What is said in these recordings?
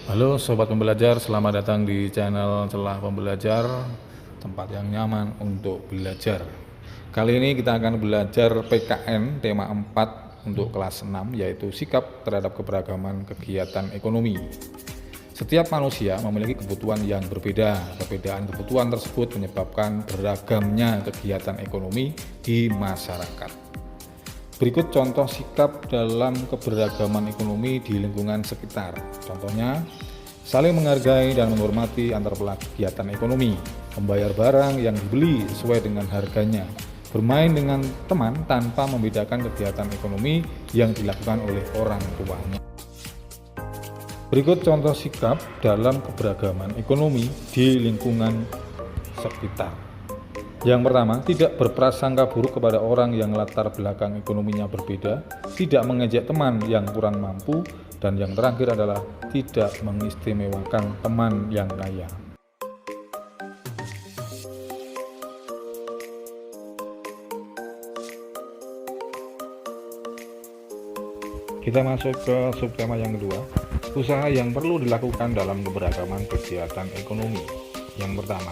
Halo Sobat Pembelajar, selamat datang di channel Celah Pembelajar, tempat yang nyaman untuk belajar. Kali ini kita akan belajar PKN tema 4 untuk kelas 6, yaitu sikap terhadap keberagaman kegiatan ekonomi. Setiap manusia memiliki kebutuhan yang berbeda. Perbedaan kebutuhan tersebut menyebabkan beragamnya kegiatan ekonomi di masyarakat. Berikut contoh sikap dalam keberagaman ekonomi di lingkungan sekitar. Contohnya, saling menghargai dan menghormati antar pelaku kegiatan ekonomi, membayar barang yang dibeli sesuai dengan harganya, bermain dengan teman tanpa membedakan kegiatan ekonomi yang dilakukan oleh orang tuanya. Berikut contoh sikap dalam keberagaman ekonomi di lingkungan sekitar. Yang pertama, tidak berprasangka buruk kepada orang yang latar belakang ekonominya berbeda, tidak mengejek teman yang kurang mampu, dan yang terakhir adalah tidak mengistimewakan teman yang kaya. Kita masuk ke subtema yang kedua, usaha yang perlu dilakukan dalam keberagaman kegiatan ekonomi. Yang pertama,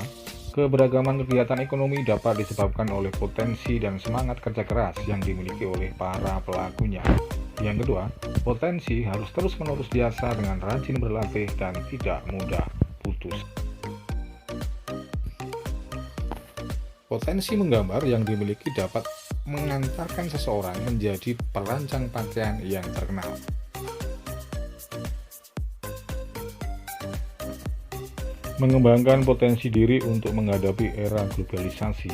keberagaman kegiatan ekonomi dapat disebabkan oleh potensi dan semangat kerja keras yang dimiliki oleh para pelakunya. Yang kedua, potensi harus terus-menerus diasah dengan rajin berlatih dan tidak mudah putus. Potensi menggambar yang dimiliki dapat mengantarkan seseorang menjadi perancang pakaian yang terkenal. Mengembangkan potensi diri untuk menghadapi era globalisasi.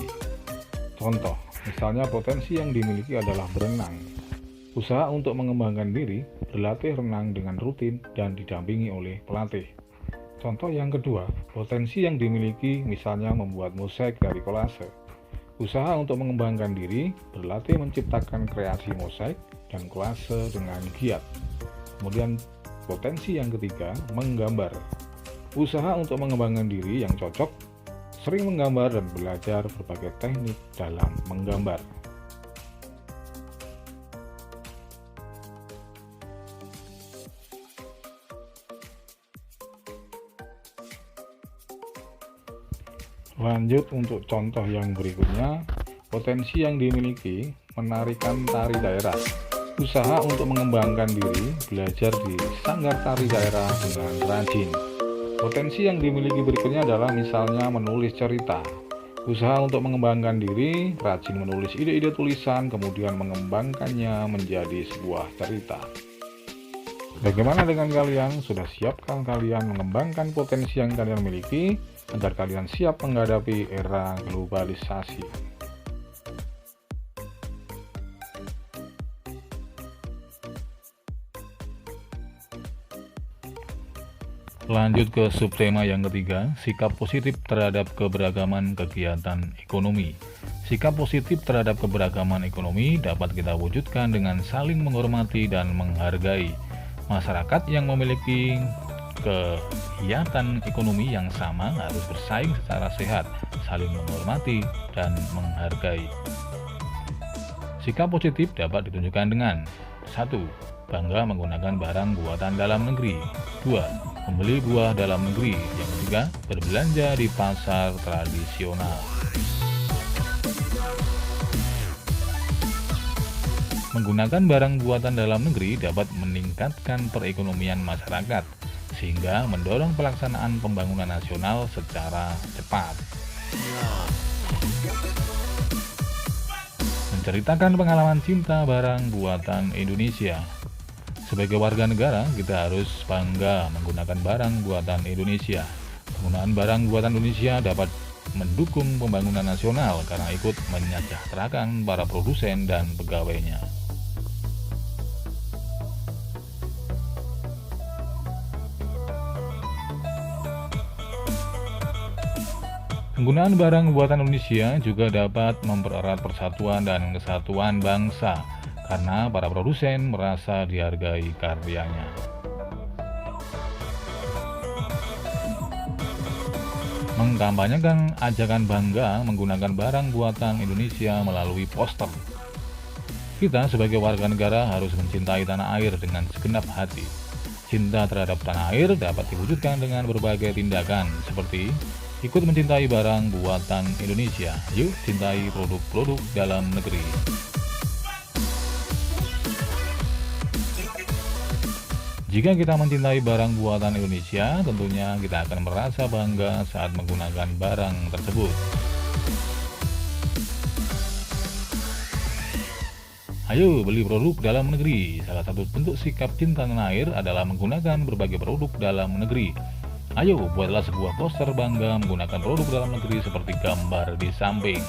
Contoh, misalnya potensi yang dimiliki adalah berenang. Usaha untuk mengembangkan diri, berlatih renang dengan rutin dan didampingi oleh pelatih. Contoh yang kedua, potensi yang dimiliki misalnya membuat mosaik dari kolase. Usaha untuk mengembangkan diri, berlatih menciptakan kreasi mosaik dan kolase dengan giat. Kemudian potensi yang ketiga, menggambar. Usaha untuk mengembangkan diri yang cocok, sering menggambar dan belajar berbagai teknik dalam menggambar. Lanjut untuk contoh yang berikutnya, potensi yang dimiliki menarikan tari daerah. Usaha untuk mengembangkan diri, belajar di sanggar tari daerah dengan rajin. Potensi yang dimiliki berikutnya adalah misalnya menulis cerita. Usaha untuk mengembangkan diri, rajin menulis ide-ide tulisan, kemudian mengembangkannya menjadi sebuah cerita. Bagaimana dengan kalian? Sudah siapkah kalian mengembangkan potensi yang kalian miliki agar kalian siap menghadapi era globalisasi? Lanjut ke subtema yang ketiga, sikap positif terhadap keberagaman kegiatan ekonomi. Sikap positif terhadap keberagaman ekonomi dapat kita wujudkan dengan saling menghormati dan menghargai. Masyarakat yang memiliki kegiatan ekonomi yang sama harus bersaing secara sehat, saling menghormati dan menghargai. Sikap positif dapat ditunjukkan dengan 1. Bangga menggunakan barang buatan dalam negeri. 2. Membeli buah dalam negeri. Yang ketiga, berbelanja di pasar tradisional. Menggunakan barang buatan dalam negeri dapat meningkatkan perekonomian masyarakat, sehingga mendorong pelaksanaan pembangunan nasional secara cepat. Menceritakan pengalaman cinta barang buatan Indonesia. Sebagai warga negara, kita harus bangga menggunakan barang buatan Indonesia. Penggunaan barang buatan Indonesia dapat mendukung pembangunan nasional karena ikut menyejahterakan para produsen dan pegawainya. Penggunaan barang buatan Indonesia juga dapat mempererat persatuan dan kesatuan bangsa, karena para produsen merasa dihargai karyanya. Mengkampanyekan ajakan bangga menggunakan barang buatan Indonesia melalui poster. Kita sebagai warga negara harus mencintai tanah air dengan segenap hati. Cinta terhadap tanah air dapat diwujudkan dengan berbagai tindakan seperti ikut mencintai barang buatan Indonesia. Yuk cintai produk-produk dalam negeri. Jika kita mencintai barang buatan Indonesia, tentunya kita akan merasa bangga saat menggunakan barang tersebut. Ayo beli produk dalam negeri. Salah satu bentuk sikap cinta tanah air adalah menggunakan berbagai produk dalam negeri. Ayo buatlah sebuah poster bangga menggunakan produk dalam negeri seperti gambar di samping.